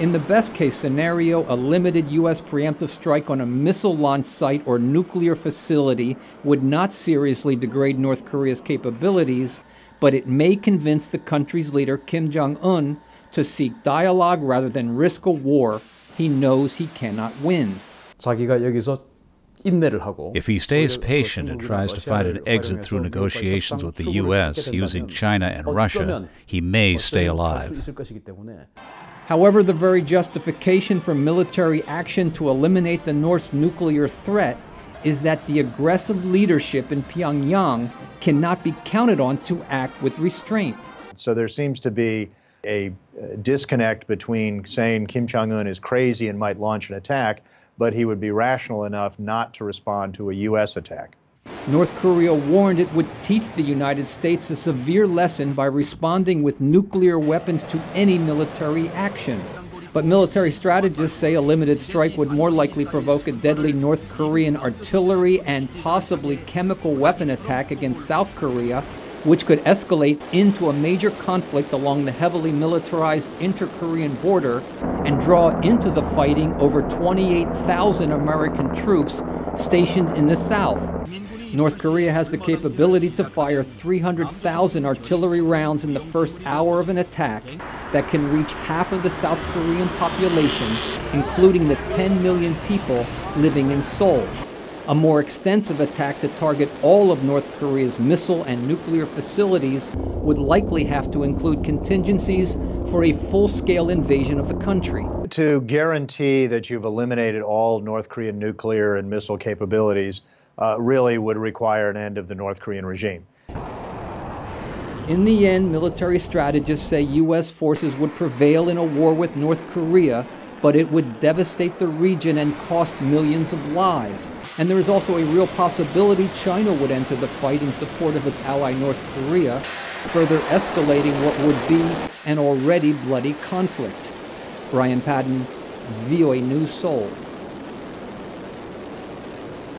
In the best-case scenario, a limited U.S. preemptive strike on a missile launch site or nuclear facility would not seriously degrade North Korea's capabilities, but it may convince the country's leader, Kim Jong-un, to seek dialogue rather than risk a war he knows he cannot win. If he stays patient and tries to find an exit through negotiations with the U.S. using China and Russia, he may stay alive. However, the very justification for military action to eliminate the North's nuclear threat is that the aggressive leadership in Pyongyang cannot be counted on to act with restraint. So there seems to be a disconnect between saying Kim Jong-un is crazy and might launch an attack, but he would be rational enough not to respond to a U.S. attack. North Korea warned it would teach the United States a severe lesson by responding with nuclear weapons to any military action. But military strategists say a limited strike would more likely provoke a deadly North Korean artillery and possibly chemical weapon attack against South Korea, which could escalate into a major conflict along the heavily militarized inter-Korean border and draw into the fighting over 28,000 American troops stationed in the South. North Korea has the capability to fire 300,000 artillery rounds in the first hour of an attack that can reach half of the South Korean population, including the 10 million people living in Seoul. A more extensive attack to target all of North Korea's missile and nuclear facilities would likely have to include contingencies for a full-scale invasion of the country. To guarantee that you've eliminated all North Korean nuclear and missile capabilities really would require an end of the North Korean regime. In the end, military strategists say U.S. forces would prevail in a war with North Korea, but it would devastate the region and cost millions of lives. And there is also a real possibility China would enter the fight in support of its ally North Korea, further escalating what would be an already bloody conflict. Brian Padden, VOA News, Seoul.